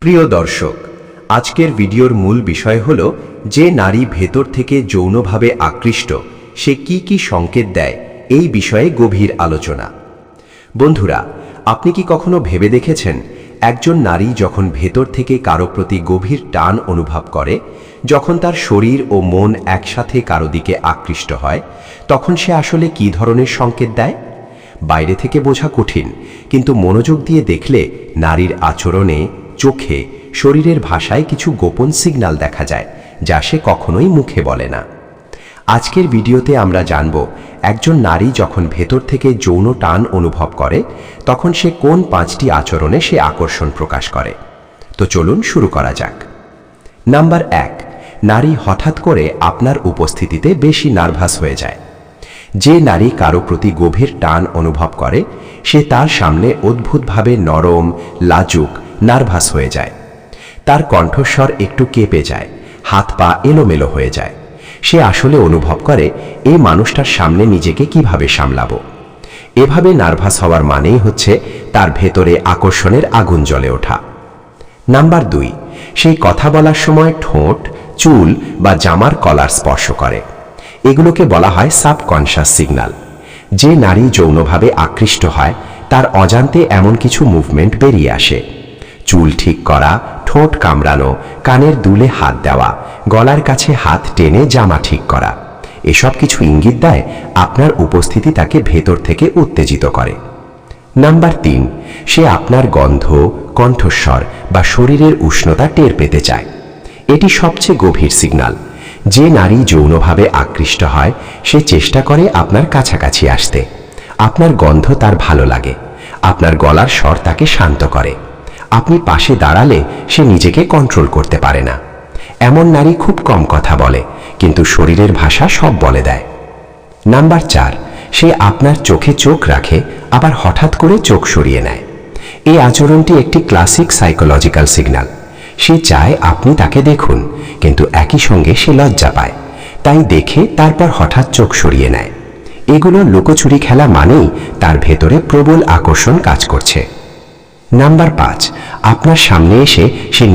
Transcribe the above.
প্রিয় দর্শক, আজকের ভিডিওর মূল বিষয় হলো যে নারী ভেতর থেকে যৌনভাবে আকৃষ্ট সে কি কি সংকেত দেয় এই বিষয়ে গভীর আলোচনা। বন্ধুরা, আপনি কি কখনো ভেবে দেখেছেন একজন নারী যখন ভেতর থেকে কারো প্রতি গভীর টান অনুভব করে, যখন তার শরীর ও মন একসাথে কারো দিকে আকৃষ্ট হয়, তখন সে আসলে কি ধরনের সংকেত দেয়? বাইরে থেকে বোঝা কঠিন, কিন্তু মনোযোগ দিয়ে দেখলে নারীর আচরণে, চোখে, শরীরের ভাষায় কিছু গোপন সিগন্যাল দেখা যায় যা সে কখনোই মুখে বলে না। আজকের ভিডিওতে আমরা জানব একজন নারী যখন ভেতর থেকে যৌন টান অনুভব করে তখন সে কোন 5টি আচরণে সে আকর্ষণ প্রকাশ করে। তো চলুন শুরু করা যাক। নাম্বার 1, নারী হঠাৎ করে আপনার উপস্থিতিতে বেশি নার্ভাস হয়ে যায়। যে নারী কারো প্রতি গভীর টান অনুভব করে সে তার সামনে অদ্ভুতভাবে নরম, লাজুক, নার্ভাস হয়ে যায়। তার কণ্ঠস্বর একটু কেঁপে যায়, হাত পা এলোমেলো হয়ে যায়। সে আসলে অনুভব করে এই মানুষটার সামনে নিজেকে কিভাবে সামলাবো। এভাবে নার্ভাস হওয়ার মানেই হচ্ছে তার ভেতরে আকর্ষণের আগুন জ্বলে ওঠা। নাম্বার 2, সেই কথা বলার সময় ঠোঁট, চুল বা জামার কলার স্পর্শ করে। এগুলোকে বলা হয় সাবকনশাস সিগন্যাল। যে নারী যৌনভাবে আকৃষ্ট হয় তার অজান্তে এমন কিছু মুভমেন্ট বেরিয়ে আসে। চুল ঠিক করা, ঠোঁট কামড়ানো, কানের দুলে হাত দেওয়া, গলার কাছে হাত টেনে জামা ঠিক করা, এসব কিছু ইঙ্গিত দেয় আপনার উপস্থিতি তাকে ভেতর থেকে উত্তেজিত করে। নাম্বার 3, সে আপনার গন্ধ, কণ্ঠস্বর বা শরীরের উষ্ণতা টের পেতে চায়। এটি সবচেয়ে গভীর সিগন্যাল। যে নারী যৌনভাবে আকৃষ্ট হয় সে চেষ্টা করে আপনার কাছাকাছি আসতে। আপনার গন্ধ তার ভালো লাগে, আপনার গলার স্বর তাকে শান্ত করে। আপনি পাশে দাঁড়ালে সে নিজেকে কন্ট্রোল করতে পারে না। এমন নারী খুব কম কথা বলে কিন্তু শরীরের ভাষা সব বলে দেয়। নাম্বার 4, সে আপনার চোখে চোখ রাখে আবার হঠাৎ করে চোখ সরিয়ে নেয়। এই আচরণটি একটি ক্লাসিক সাইকোলজিক্যাল সিগন্যাল। সে চায় আপনি তাকে দেখুন, কিন্তু একই সঙ্গে সে লজ্জা পায়, তাই দেখে তারপর হঠাৎ চোখ সরিয়ে নেয়। এগুলো লুকোচুরি খেলা মানেই তার ভেতরে প্রবল আকর্ষণ কাজ করছে। নাম্বার 5, আপনার সামনে এসে সে